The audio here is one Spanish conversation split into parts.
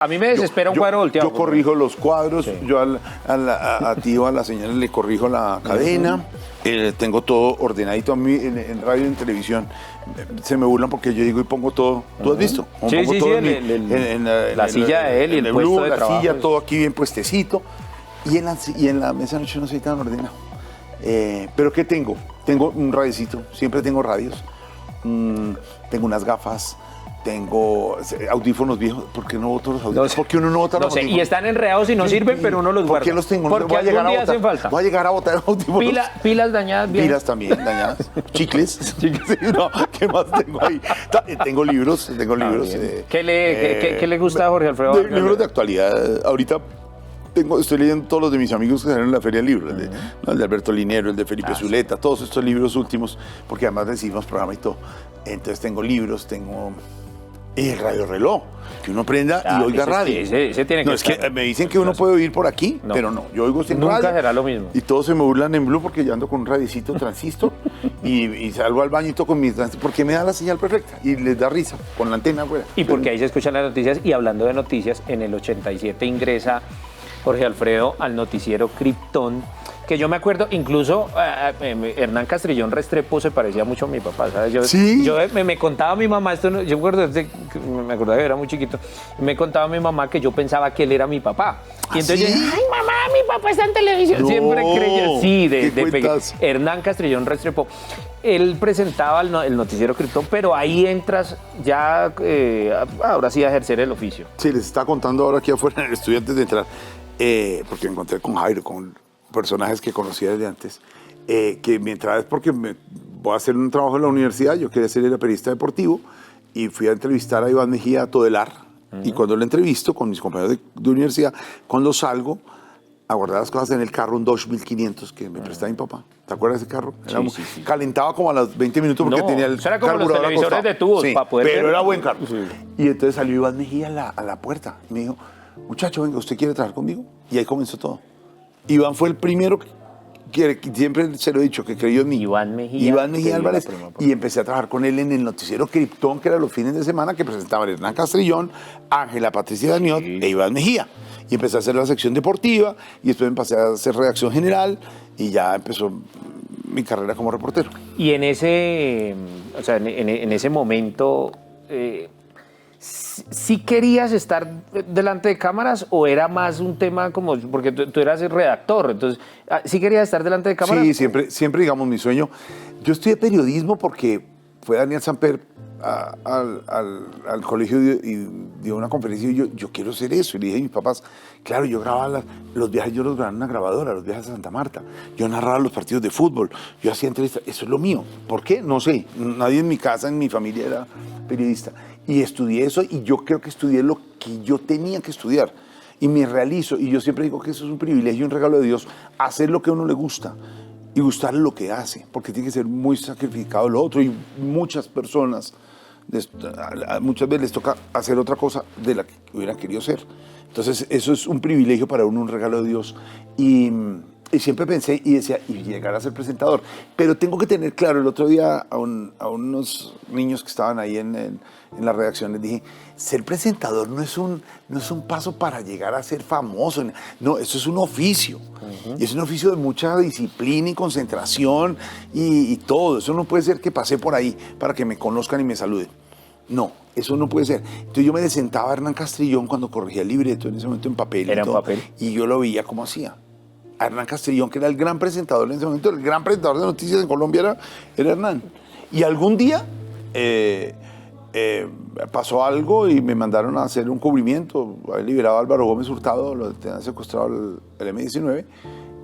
A mí me desespera un cuadro volteado. Yo corrijo los cuadros, Sí. yo a tío, a la señora le corrijo la cadena, tengo todo ordenadito. A mí en radio y en televisión se me burlan porque yo digo y pongo todo. ¿Tú has visto? Sí, Pongo sí, todo sí, la silla de él y el puesto de la trabajo. silla, todo aquí bien puestecito. Y en la mesa de noche no soy tan ordenado. ¿Pero qué tengo? Tengo un radiocito, siempre tengo radios. Tengo unas gafas. Tengo audífonos viejos. ¿Por qué no boto los audífonos? No sé. ¿Por qué uno no bota los No sé, audífonos? y están enredados y no sirven, pero uno los guarda. ¿Por qué los tengo? Porque algún día hacen falta. Voy a llegar a botar audífonos. Pilas dañadas, bien. Pilas también dañadas. Chicles. Sí, no, ¿qué más tengo ahí? Tengo libros. ¿Qué le gusta a Jorge Alfredo Vargas? Libros de actualidad. Ahorita estoy leyendo todos los de mis amigos que salieron en la Feria del Libro. El de Alberto Linero, el de Felipe Zuleta, todos estos libros últimos, porque además recibimos programa y todo. Entonces tengo libros, tengo el radio reloj, que uno prenda y oiga radio. Ese tiene que No, es que estar. me dicen que uno puede oír por aquí, No. pero no. Yo oigo sin Nunca radio. será lo mismo. Y todos se me burlan en Blue porque yo ando con un radicito transistor y salgo al baño y toco mis transistor porque me da la señal perfecta y les da risa con la antena afuera. Y porque ahí se escuchan las noticias. Y hablando de noticias, en el 87 ingresa Jorge Alfredo al noticiero Krypton, que yo me acuerdo, incluso Hernán Castrillón Restrepo se parecía mucho a mi papá, ¿sabes? ¿Sí? Yo me contaba a mi mamá, esto yo me acuerdo, me acordaba que era muy chiquito, me contaba a mi mamá que yo pensaba que él era mi papá. Y entonces ¿sí? yo decía, ay mamá, mi papá está en televisión. No, Siempre creía, sí, ¿qué cuentas? Hernán Castrillón Restrepo. Él presentaba el noticiero Krypton, pero ahí entras ya, ahora sí, a ejercer el oficio. Sí, les estaba contando ahora aquí afuera en el estudio antes de entrar, porque me encontré con Jairo, con personajes que conocía desde antes, que mi entrada es porque voy a hacer un trabajo en la universidad, yo quería ser el periodista deportivo, y fui a entrevistar a Iván Mejía Todelar, y cuando lo entrevisto con mis compañeros de universidad, cuando salgo a guardar las cosas en el carro, un Dodge 1500 que me prestaba mi papá. ¿Te acuerdas de ese carro? Sí. Calentaba como a los 20 minutos porque No, tenía el eso era como los carburador televisores acostado. de tubos, Sí, para poder pero ver. era buen carro. Sí. Y entonces salió Iván Mejía a la puerta y me dijo, muchacho, venga, ¿usted quiere trabajar conmigo? Y ahí comenzó todo. Iván fue el primero que siempre se lo he dicho, que creyó en mí. Iván Mejía. Iván Mejía Álvarez. Prima. Y empecé a trabajar con él en el noticiero Krypton, que era los fines de semana, que presentaban Hernán Castrillón, Ángela Patricia Daniot e Iván Mejía. Y empecé a hacer la sección deportiva, y después empecé a hacer redacción general, y ya empezó mi carrera como reportero. Y en ese, o sea, en ese momento, ¿sí querías estar delante de cámaras o era más un tema como, porque tú eras el redactor, entonces, ¿sí querías estar delante de cámaras? Sí, siempre, digamos, mi sueño. Yo estudié periodismo porque fue Daniel Samper al colegio y dio una conferencia y yo quiero ser eso. Y le dije a mis papás, claro, yo grababa los viajes, yo los grababa en una grabadora, los viajes a Santa Marta. Yo narraba los partidos de fútbol, yo hacía entrevistas, eso es lo mío. ¿Por qué? No sé, nadie en mi casa, en mi familia era periodista. Y estudié eso y yo creo que estudié lo que yo tenía que estudiar. Y me realizo, y yo siempre digo que eso es un privilegio, un regalo de Dios, hacer lo que a uno le gusta. Y gustarle lo que hace, porque tiene que ser muy sacrificado lo otro. Y muchas personas, muchas veces les toca hacer otra cosa de la que hubieran querido ser. Entonces, eso es un privilegio para uno, un regalo de Dios. Y siempre pensé y decía, y llegar a ser presentador. Pero tengo que tener claro, el otro día a unos niños que estaban ahí en la redacción, les dije, ser presentador no es un paso para llegar a ser famoso. No, eso es un oficio. Y es un oficio de mucha disciplina y concentración y todo. Eso no puede ser que pasé por ahí para que me conozcan y me saluden. No, eso no puede ser. Entonces yo me sentaba a Hernán Castrillón cuando corregía el libreto, en ese momento en papel. ¿Era y todo, en papel? Y yo lo veía cómo hacía. A Hernán Castrillón, que era el gran presentador en ese momento, el gran presentador de noticias en Colombia era Hernán. Y algún día pasó algo y me mandaron a hacer un cubrimiento. Había liberado a Álvaro Gómez Hurtado, lo tenían secuestrado el M-19,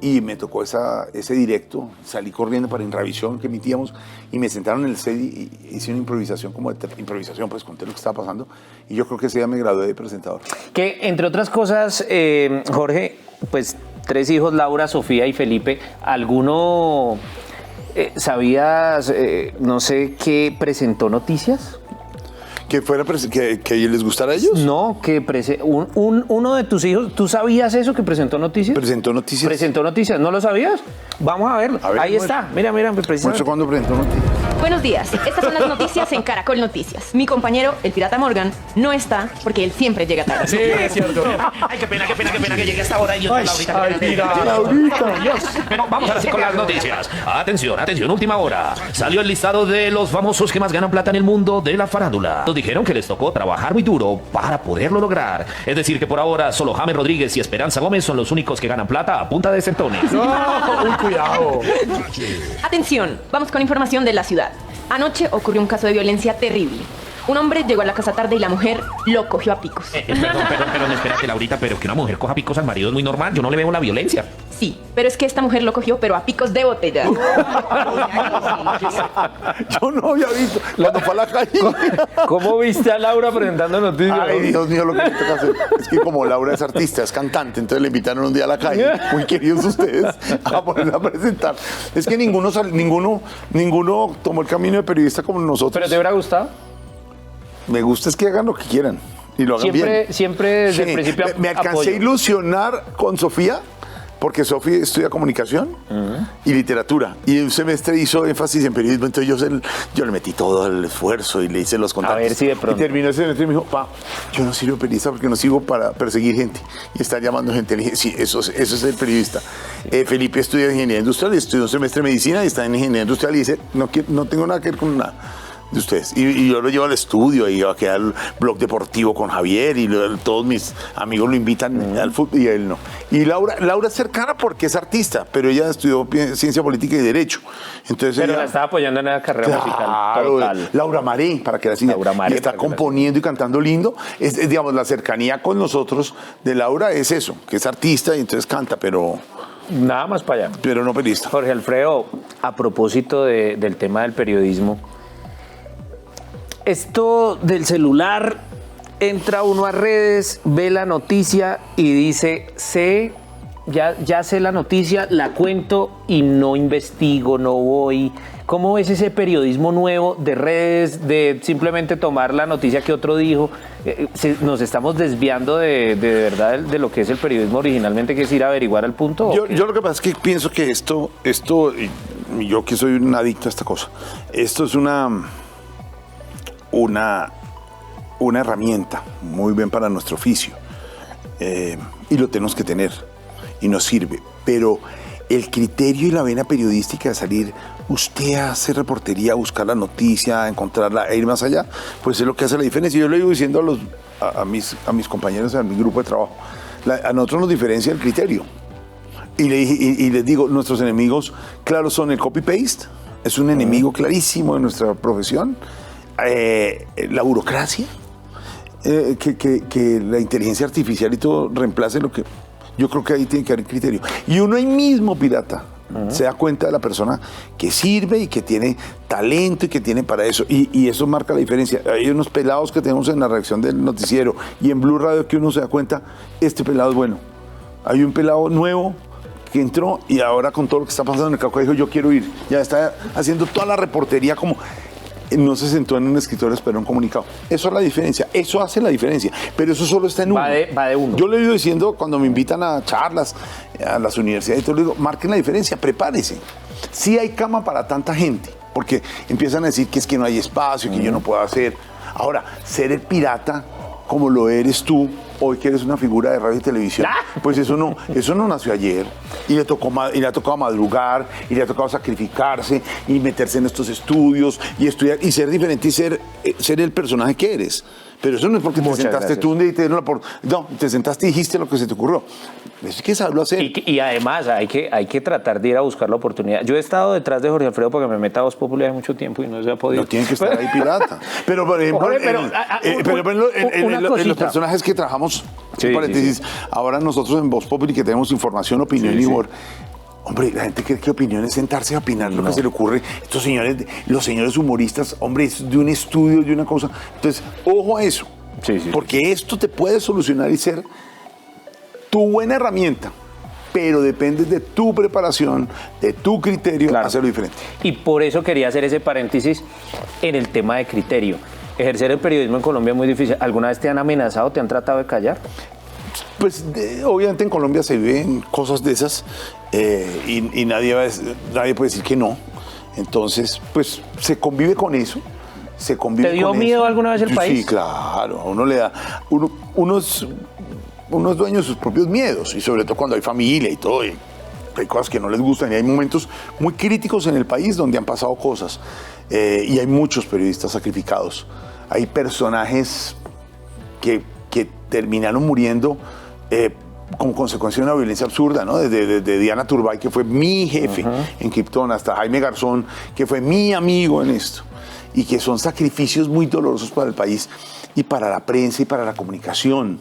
y me tocó ese directo. Salí corriendo para Inravisión que emitíamos y me sentaron en el set y hice una improvisación, improvisación, pues conté lo que estaba pasando. Y yo creo que ese día me gradué de presentador. Que, entre otras cosas, Jorge, pues 3 hijos, Laura, Sofía y Felipe. ¿Alguno sabías, no sé, qué presentó noticias? ¿Que les gustara a ellos? No, que uno de tus hijos, ¿tú sabías eso, que presentó noticias? ¿Presentó noticias? ¿Presentó noticias? ¿No lo sabías? Vamos a verlo. A ver, ahí está. Mira, Por eso precisamente. cuando presentó noticias. Buenos días, estas son las noticias en Caracol Noticias. Mi compañero, el pirata Morgan, no está porque él siempre llega tarde. Sí, es cierto. Ay, qué pena que llegue a esta hora y yo Ay, Laurita. Pero vamos ahora sí con las noticias. Atención, última hora. Salió el listado de los famosos que más ganan plata en el mundo de la farándula. Nos dijeron que les tocó trabajar muy duro para poderlo lograr. Es decir, que por ahora solo James Rodríguez y Esperanza Gómez son los únicos que ganan plata a punta de centones. No, uy, cuidado. Atención, vamos con información de la ciudad. Anoche ocurrió un caso de violencia terrible. Un hombre llegó a la casa tarde y la mujer lo cogió a picos. Perdón, espérate, Laurita, pero que una mujer coja picos al marido es muy normal. Yo no le veo la violencia. Sí, pero es que esta mujer lo cogió, pero a picos de botella. Yo no había visto cuando fue a la calle. ¿Cómo viste a Laura presentando noticias? Ay, Dios mío, lo que me toca hacer. Es que como Laura es artista, es cantante, entonces le invitaron un día a la calle, muy queridos ustedes, a ponerla a presentar. Es que ninguno tomó el camino de periodista como nosotros. ¿Pero te hubiera gustado? Me gusta es que hagan lo que quieran y lo hagan bien. Siempre desde el principio Me alcancé apoyo. a ilusionar con Sofía, porque Sofía estudia comunicación y literatura. Y un semestre hizo énfasis en periodismo, entonces yo le metí todo el esfuerzo y le hice los contactos. A ver si de pronto. Y terminó ese semestre y me dijo, pa, yo no sirvo periodista porque no sigo para perseguir gente y estar llamando gente. Le dije, sí, eso es el periodista. Felipe estudia ingeniería industrial y estudió un semestre de medicina y está en ingeniería industrial y dice, no tengo nada que ver con nada de ustedes. Y yo lo llevo al estudio y a quedar al blog deportivo con Javier y todos mis amigos lo invitan al fútbol y él no. Y Laura es cercana porque es artista, pero ella estudió ciencia política y derecho. Entonces Pero ella, la estaba apoyando en la carrera musical. Total. Laura Maré, para que la sigan. Laura Maré, y está para que la componiendo y cantando lindo. Digamos, la cercanía con nosotros de Laura es eso, que es artista y entonces canta, pero Nada más para allá. no periodista. Jorge Alfredo, a propósito del tema del periodismo, esto del celular, entra uno a redes, ve la noticia y dice, ya sé la noticia, la cuento y no investigo, no voy. ¿Cómo ves ese periodismo nuevo de redes, de simplemente tomar la noticia que otro dijo? ¿Nos estamos desviando de verdad de lo que es el periodismo originalmente, que es ir a averiguar al punto? Yo lo que pasa es que pienso que esto y yo que soy un adicto a esta cosa, esto es una herramienta muy bien para nuestro oficio y lo tenemos que tener y nos sirve, pero el criterio y la vena periodística de salir usted a hacer reportería, buscar la noticia, encontrarla e ir más allá, pues es lo que hace la diferencia. Yo le digo diciendo a mis compañeros, a mi grupo de trabajo, a nosotros nos diferencia el criterio y les digo, nuestros enemigos claro son el copy-paste, es un enemigo clarísimo de nuestra profesión. La burocracia, que la inteligencia artificial y todo reemplace lo que... Yo creo que ahí tiene que haber criterio. Y uno ahí mismo, pirata, se da cuenta de la persona que sirve y que tiene talento y que tiene para eso. Y eso marca la diferencia. Hay unos pelados que tenemos en la redacción del noticiero y en Blue Radio que uno se da cuenta, este pelado es bueno. Hay un pelado nuevo que entró y ahora con todo lo que está pasando en el Cauca dijo, yo quiero ir. Ya está haciendo toda la reportería como... No se sentó en un escritorio, esperó un comunicado. Eso es la diferencia, eso hace la diferencia, pero eso solo está en uno. Va de uno. Yo le he ido diciendo cuando me invitan a charlas, a las universidades, y todo, le digo, marquen la diferencia, prepárese. Sí hay cama para tanta gente, porque empiezan a decir que es que no hay espacio, que yo no puedo hacer. Ahora, ser el pirata como lo eres tú, hoy que eres una figura de radio y televisión, pues eso no nació ayer. Y le ha tocado madrugar, y le ha tocado sacrificarse, y meterse en estos estudios, y estudiar, y ser diferente, y ser el personaje que eres. Pero eso no es porque te sentaste tú un día y te dieron no, te sentaste y dijiste lo que se te ocurrió. Eso hay que saberlo hacer. Y además hay que tratar de ir a buscar la oportunidad. Yo he estado detrás de Jorge Alfredo porque me meta a Voz Populi hace mucho tiempo y no se ha podido. No tiene que estar ahí pirata. Pero por ejemplo, en los personajes que trabajamos, paréntesis, ahora nosotros en Voz Populi que tenemos información, opinión y humor. Hombre, la gente cree que opinión es sentarse a opinar lo que se le ocurre. Estos señores, los señores humoristas, hombre, es de un estudio, de una cosa. Entonces, ojo a eso. Porque esto te puede solucionar y ser tu buena herramienta. Pero depende de tu preparación, de tu criterio, hacerlo diferente. Y por eso quería hacer ese paréntesis en el tema de criterio. Ejercer el periodismo en Colombia es muy difícil. ¿Alguna vez te han amenazado, te han tratado de callar? Pues obviamente en Colombia se viven cosas de esas y nadie puede decir que no. Entonces, pues se convive con eso. Se convive ¿Te dio con miedo eso. alguna vez el Sí, país? Sí, claro. A uno le da. Uno es dueño de sus propios miedos. Y sobre todo cuando hay familia y todo. Y hay cosas que no les gustan. Y hay momentos muy críticos en el país donde han pasado cosas. Y hay muchos periodistas sacrificados. Hay personajes que terminaron muriendo como consecuencia de una violencia absurda, ¿no? Desde Diana Turbay, que fue mi jefe en Krypton, hasta Jaime Garzón, que fue mi amigo en esto. Y que son sacrificios muy dolorosos para el país y para la prensa y para la comunicación.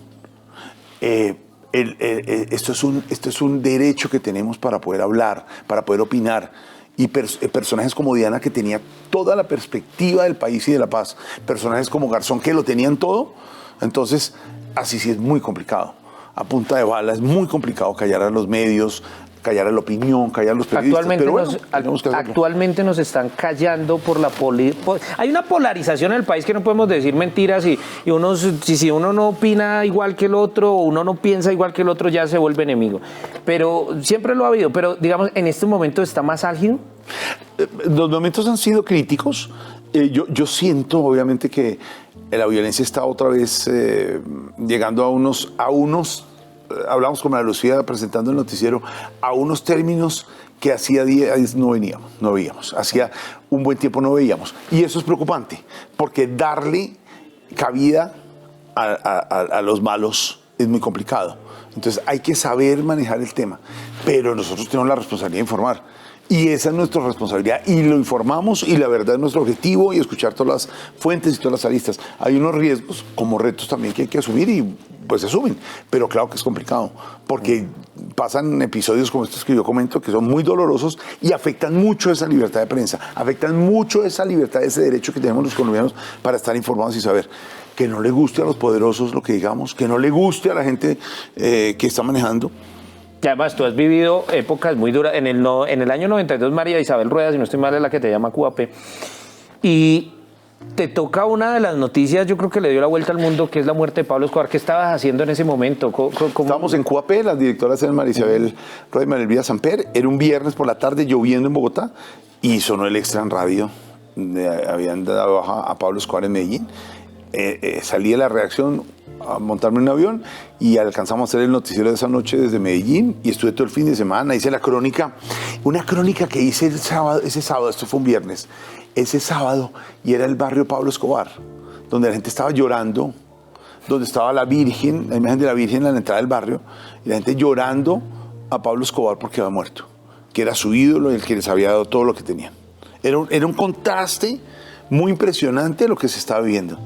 Esto es un derecho que tenemos para poder hablar, para poder opinar. Y personajes como Diana, que tenía toda la perspectiva del país y de la paz. Personajes como Garzón, que lo tenían todo. Entonces, así sí es muy complicado. A punta de bala es muy complicado callar a los medios, callar a la opinión, callar a los periodistas. Actualmente nos están callando por la hay una polarización en el país que no podemos decir mentiras y si uno no opina igual que el otro o uno no piensa igual que el otro ya se vuelve enemigo. Pero siempre lo ha habido, pero digamos, en este momento está más álgido. Los momentos han sido críticos. Yo siento, obviamente, que la violencia está otra vez llegando a unos hablamos con María Lucía presentando el noticiero, a unos términos que hacía días no veíamos. Hacía un buen tiempo no veíamos. Y eso es preocupante, porque darle cabida a los malos es muy complicado. Entonces hay que saber manejar el tema, pero nosotros tenemos la responsabilidad de informar. Y esa es nuestra responsabilidad y lo informamos y la verdad es nuestro objetivo y escuchar todas las fuentes y todas las aristas. Hay unos riesgos como retos también que hay que asumir y pues se asumen, pero claro que es complicado porque pasan episodios como estos que yo comento que son muy dolorosos y afectan mucho esa libertad de prensa, afectan mucho esa libertad, ese derecho que tenemos los colombianos para estar informados y saber. Que no le guste a los poderosos lo que digamos, que no le guste a la gente que está manejando. Y además, tú has vivido épocas muy duras. En el año 92, María Isabel Rueda, si no estoy mal, es la que te llama QAP. Y te toca una de las noticias, yo creo que le dio la vuelta al mundo, que es la muerte de Pablo Escobar. ¿Qué estabas haciendo en ese momento? Estábamos en QAP, las directoras eran María Isabel Rueda y María Elvira Samper. Era un viernes por la tarde, lloviendo en Bogotá, y sonó el Extra en radio. Habían dado baja a Pablo Escobar en Medellín. Salí de la redacción a montarme en un avión y alcanzamos a hacer el noticiero de esa noche desde Medellín y estuve todo el fin de semana, hice la crónica, una crónica que hice ese sábado, esto fue un viernes, ese sábado, y era el barrio Pablo Escobar, donde la gente estaba llorando, donde estaba la Virgen, la imagen de la Virgen en la entrada del barrio, y la gente llorando a Pablo Escobar porque había muerto, que era su ídolo y el que les había dado todo lo que tenían. Era un contraste muy impresionante de lo que se estaba viviendo,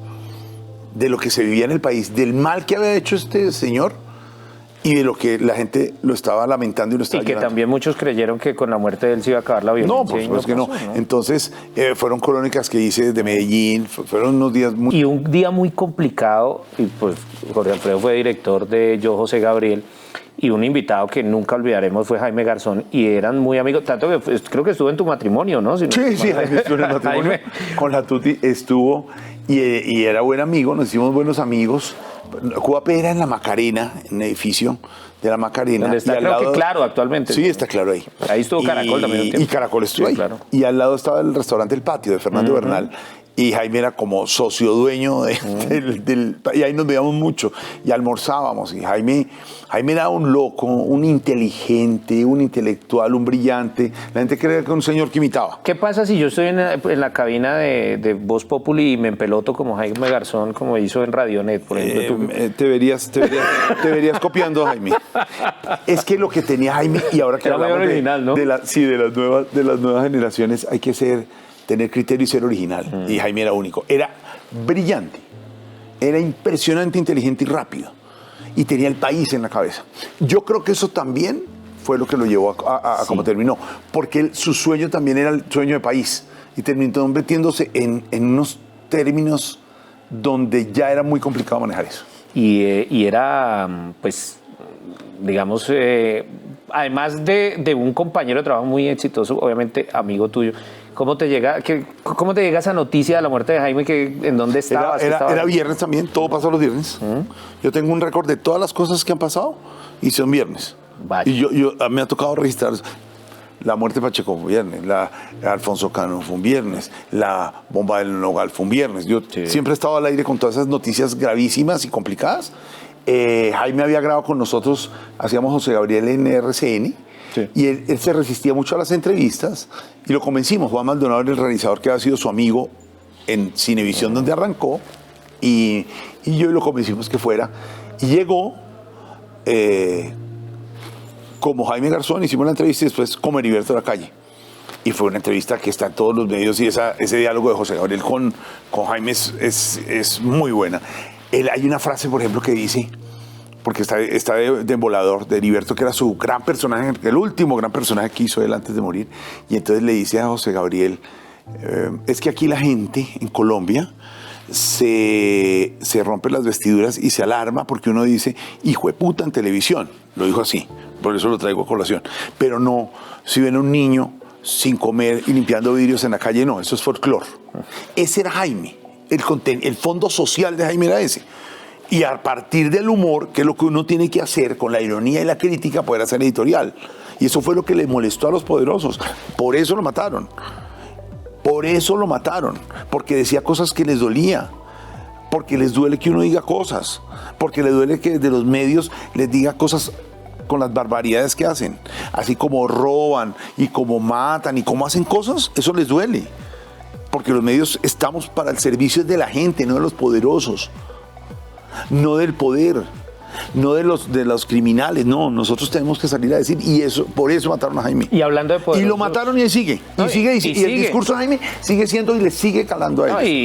de lo que se vivía en el país, del mal que había hecho este señor y de lo que la gente lo estaba lamentando y lo estaba Y que llorando. también muchos creyeron que con la muerte de él se iba a acabar la violencia. No, por supuesto que no. Entonces, fueron crónicas que hice desde Medellín, fueron unos días muy... Y un día muy complicado, y pues Jorge Alfredo fue director de Yo, José Gabriel, y un invitado que nunca olvidaremos fue Jaime Garzón, y eran muy amigos, tanto que creo que estuvo en tu matrimonio, ¿no? Sí, Jaime estuvo en el matrimonio. Con la Tuti estuvo, y era buen amigo, nos hicimos buenos amigos. QAP era en la Macarena, en el edificio de la Macarena. Donde está, creo que Claro, actualmente. Sí, está Claro ahí. Ahí estuvo Caracol también un tiempo. Y Caracol estuvo ahí. Claro. Y al lado estaba el restaurante El Patio de Fernando Bernal. Y Jaime era como socio dueño y ahí nos veíamos mucho y almorzábamos. Y Jaime era un loco, un inteligente, un intelectual, un brillante. La gente creía que era un señor que imitaba. ¿Qué pasa si yo estoy en la cabina de Voz Populi y me empeloto como Jaime Garzón, como hizo en Radionet, por ejemplo? Te verías copiando a Jaime. Es que lo que tenía Jaime, y ahora que era hablamos original, ¿no? de las nuevas generaciones, hay que tener criterio y ser original. Y Jaime era único. Era brillante, era impresionante, inteligente y rápido. Y tenía el país en la cabeza. Yo creo que eso también fue lo que lo llevó a como terminó. Porque su sueño también era el sueño de país. Y terminó metiéndose en unos términos donde ya era muy complicado manejar eso. Y era, pues, digamos, además de un compañero de trabajo muy exitoso, obviamente amigo tuyo, ¿cómo te llega esa noticia de la muerte de Jaime? ¿En dónde estabas? Era viernes también, todo pasa los viernes. Yo tengo un récord de todas las cosas que han pasado y son viernes. Vaya. Y me ha tocado registrar La muerte de Pacheco fue un viernes, la Alfonso Cano fue un viernes, la bomba del Nogal fue un viernes. Yo siempre he estado al aire con todas esas noticias gravísimas y complicadas. Jaime había grabado con nosotros, hacíamos José Gabriel en RCN, y él se resistía mucho a las entrevistas y lo convencimos. Juan Maldonado era el realizador que había sido su amigo en Cinevisión, donde arrancó, y yo lo convencimos que fuera. Y llegó como Jaime Garzón, hicimos la entrevista y después como Heriberto de la Calle. Y fue una entrevista que está en todos los medios y ese diálogo de José Gabriel con Jaime es muy buena. Hay una frase, por ejemplo, que dice, porque está de Embolador, de Heriberto, que era su gran personaje, el último gran personaje que hizo él antes de morir. Y entonces le dice a José Gabriel, es que aquí la gente en Colombia se rompe las vestiduras y se alarma porque uno dice, hijo de puta en televisión. Lo dijo así, por eso lo traigo a colación. Pero no, si ven a un niño sin comer y limpiando vidrios en la calle, no, eso es folclore. Ese era Jaime, el fondo social de Jaime era ese. Y a partir del humor, que es lo que uno tiene que hacer, con la ironía y la crítica, poder hacer editorial. Y eso fue lo que le molestó a los poderosos. Por eso lo mataron. Por eso lo mataron, porque decía cosas que les dolía, porque les duele que uno diga cosas, porque les duele que desde los medios les diga cosas con las barbaridades que hacen, así como roban y como matan y como hacen cosas, eso les duele, porque los medios estamos para el servicio de la gente, no de los poderosos, no del poder. No de los criminales, no, nosotros tenemos que salir a decir, y eso, por eso mataron a Jaime. Y hablando de poderosos, y lo mataron y él sigue, y el discurso de Jaime sigue siendo y le sigue calando a ellos.